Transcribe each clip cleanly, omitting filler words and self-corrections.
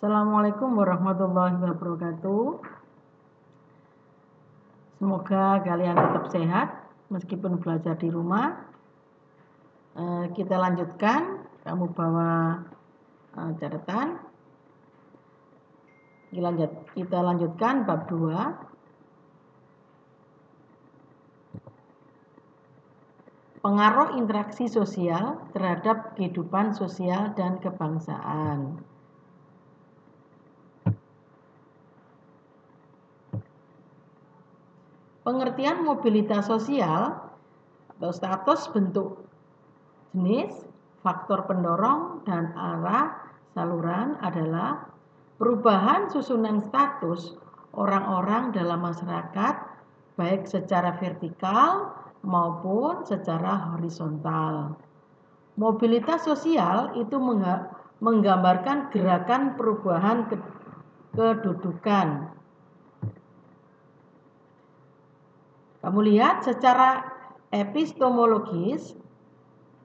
Assalamualaikum warahmatullahi wabarakatuh. Semoga kalian tetap sehat meskipun belajar di rumah. Kita lanjutkan. Kamu bawa catatan. Kita lanjutkan bab 2. Pengaruh interaksi sosial terhadap kehidupan sosial dan kebangsaan. Pengertian mobilitas sosial atau status, bentuk, jenis, faktor pendorong, dan arah saluran adalah perubahan susunan status orang-orang dalam masyarakat baik secara vertikal maupun secara horizontal. Mobilitas sosial itu menggambarkan gerakan perubahan kedudukan. Kamu lihat secara epistemologis,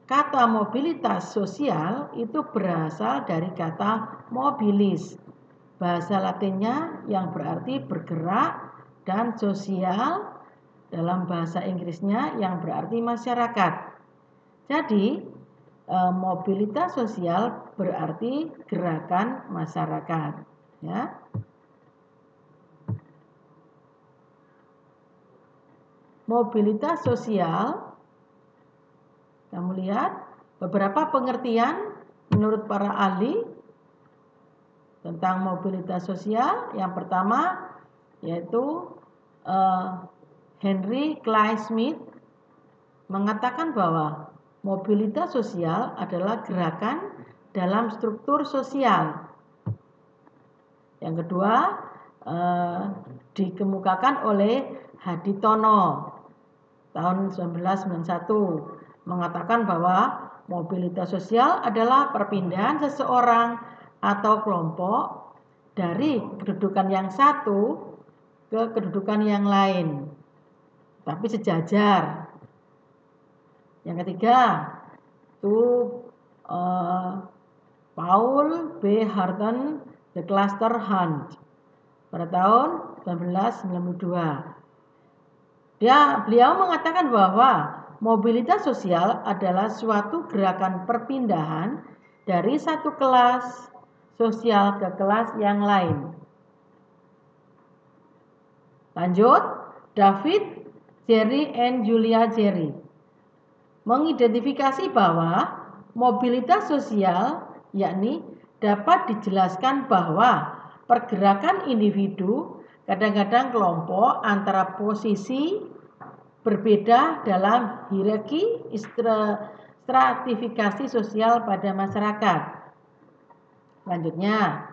kata mobilitas sosial itu berasal dari kata mobilis, bahasa Latinnya yang berarti bergerak, dan sosial dalam bahasa Inggrisnya yang berarti masyarakat. Jadi, mobilitas sosial berarti gerakan masyarakat, ya. Mobilitas sosial, kamu lihat beberapa pengertian menurut para ahli tentang mobilitas sosial. Yang pertama yaitu Henry Clay Smith mengatakan bahwa mobilitas sosial adalah gerakan dalam struktur sosial. Yang kedua dikemukakan oleh Haditono tahun 1991 mengatakan bahwa mobilitas sosial adalah perpindahan seseorang atau kelompok dari kedudukan yang satu ke kedudukan yang lain, tapi sejajar. Yang ketiga itu Paul B. Hutton The Cluster Hunt pada tahun 1992. Beliau mengatakan bahwa mobilitas sosial adalah suatu gerakan perpindahan dari satu kelas sosial ke kelas yang lain. Lanjut, David, Jerry, and Julia Jerry mengidentifikasi bahwa mobilitas sosial yakni dapat dijelaskan bahwa pergerakan individu, kadang-kadang kelompok, antara posisi berbeda dalam hierarki stratifikasi sosial pada masyarakat. Selanjutnya,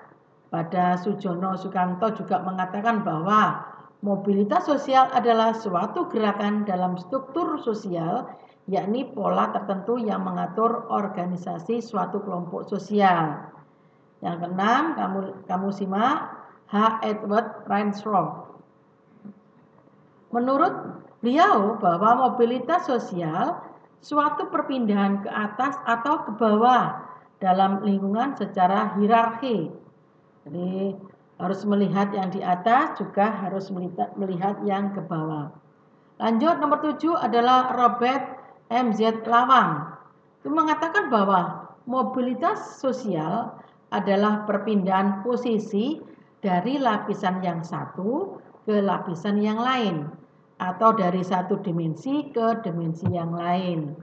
pada Sujono Sukanto juga mengatakan bahwa mobilitas sosial adalah suatu gerakan dalam struktur sosial, yakni pola tertentu yang mengatur organisasi suatu kelompok sosial. Yang keenam, kamu simak H. Edward Reinschroff. Menurut beliau bahwa mobilitas sosial suatu perpindahan ke atas atau ke bawah dalam lingkungan secara hierarki. Jadi harus melihat yang di atas, juga harus melihat yang ke bawah. Lanjut, nomor 7 adalah Robert M.Z. Lawang. Itu mengatakan bahwa mobilitas sosial adalah perpindahan posisi dari lapisan yang satu ke lapisan yang lain, atau dari satu dimensi ke dimensi yang lain.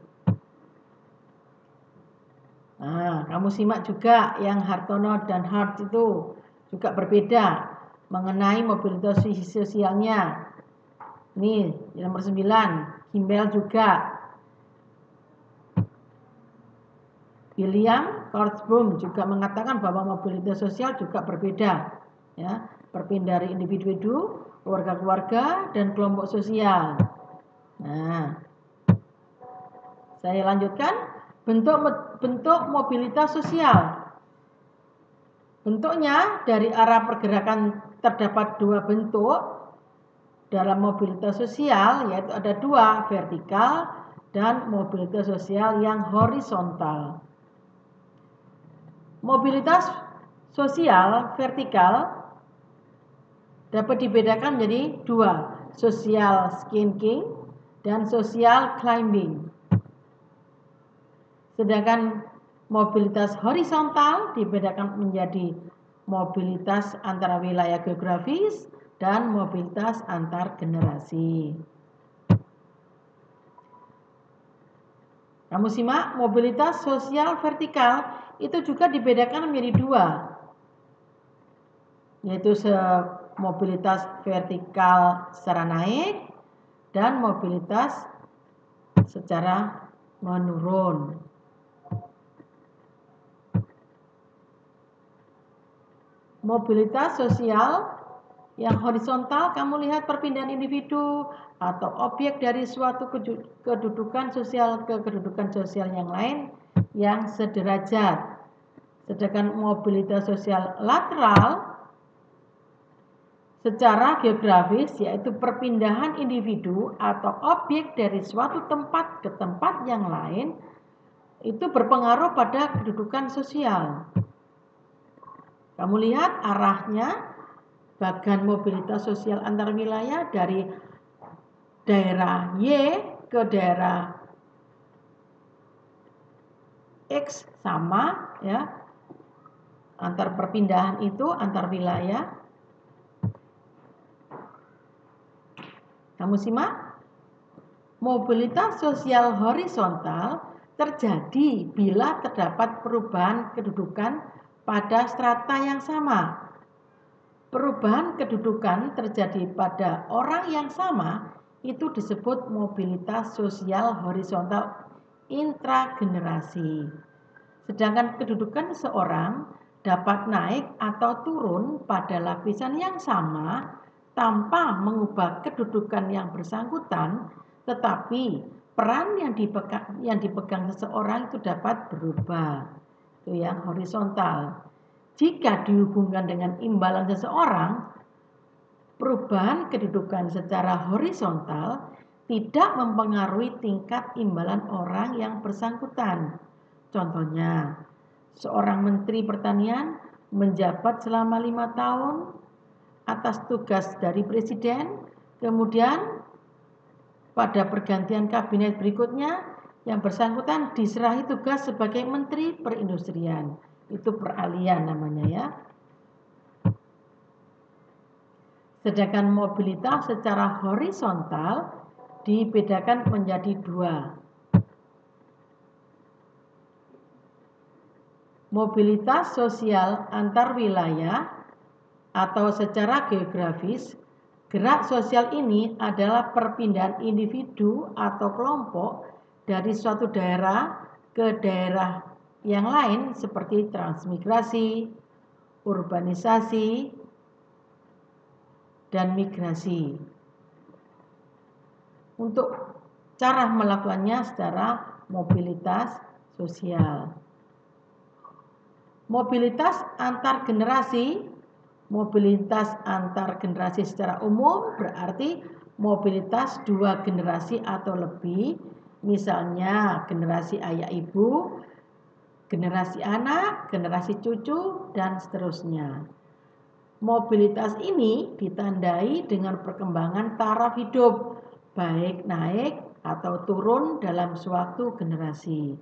Nah, kamu simak juga yang Hartono dan Hart itu juga berbeda mengenai mobilitas sosialnya. Ini nomor 9, Kimball juga. William Kortbrum juga mengatakan bahwa mobilitas sosial juga berbeda, ya, berpindah dari individu, keluarga-keluarga, dan kelompok sosial. Nah, saya lanjutkan bentuk mobilitas sosial. Bentuknya dari arah pergerakan terdapat dua bentuk dalam mobilitas sosial, yaitu ada dua, vertikal dan mobilitas sosial yang horizontal. Mobilitas sosial vertikal dapat dibedakan menjadi dua, social skinking dan social climbing. Sedangkan mobilitas horizontal dibedakan menjadi mobilitas antara wilayah geografis dan mobilitas antar generasi. Kamu simak, mobilitas sosial vertikal itu juga dibedakan menjadi dua, yaitu mobilitas vertikal secara naik dan mobilitas secara menurun. Mobilitas sosial yang horizontal, kamu lihat perpindahan individu atau objek dari suatu kedudukan sosial ke kedudukan sosial yang lain yang sederajat. Sedangkan mobilitas sosial lateral secara geografis, yaitu perpindahan individu atau objek dari suatu tempat ke tempat yang lain, itu berpengaruh pada kedudukan sosial. Kamu lihat arahnya, bagan mobilitas sosial antar wilayah dari daerah Y ke daerah X sama, ya. Antar perpindahan itu antar wilayah. Kamu simak, mobilitas sosial horizontal terjadi bila terdapat perubahan kedudukan pada strata yang sama. Perubahan kedudukan terjadi pada orang yang sama itu disebut mobilitas sosial horizontal intragenerasi. Sedangkan kedudukan seseorang dapat naik atau turun pada lapisan yang sama tanpa mengubah kedudukan yang bersangkutan, tetapi peran yang dipegang seseorang itu dapat berubah. Itu yang horizontal. Jika dihubungkan dengan imbalan seseorang, perubahan kedudukan secara horizontal tidak mempengaruhi tingkat imbalan orang yang bersangkutan. Contohnya, seorang menteri pertanian menjabat selama 5 tahun atas tugas dari presiden, kemudian pada pergantian kabinet berikutnya yang bersangkutan diserahi tugas sebagai menteri perindustrian. Itu peralihan namanya, ya. Sedangkan mobilitas secara horizontal dibedakan menjadi dua. Mobilitas sosial antar wilayah atau secara geografis, gerak sosial ini adalah perpindahan individu atau kelompok dari suatu daerah ke daerah yang lain seperti transmigrasi, urbanisasi, dan migrasi. Untuk cara melakukannya secara mobilitas sosial. Mobilitas antar generasi. Mobilitas antar generasi secara umum berarti mobilitas dua generasi atau lebih, misalnya generasi ayah ibu, generasi anak, generasi cucu, dan seterusnya. Mobilitas ini ditandai dengan perkembangan taraf hidup, baik naik atau turun dalam suatu generasi.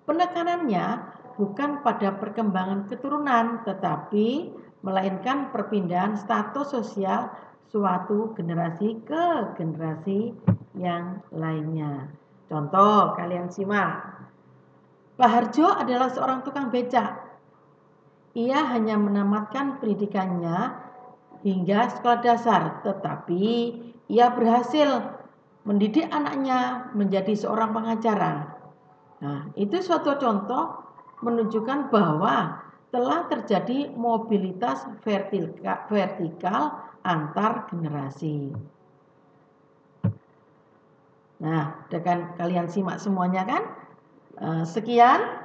Penekanannya bukan pada perkembangan keturunan, tetapi melainkan perpindahan status sosial suatu generasi ke generasi yang lainnya. Contoh, kalian simak. Pak Harjo adalah seorang tukang becak. Ia hanya menamatkan pendidikannya hingga sekolah dasar, tetapi ia berhasil mendidik anaknya menjadi seorang pengacara. Nah, itu suatu contoh menunjukkan bahwa telah terjadi mobilitas vertikal antar generasi. Nah, dengan kalian simak semuanya kan? Sekian.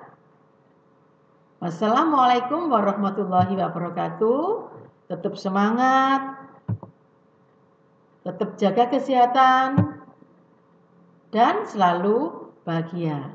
Wassalamualaikum warahmatullahi wabarakatuh. Tetap semangat, tetap jaga kesehatan, dan selalu bahagia.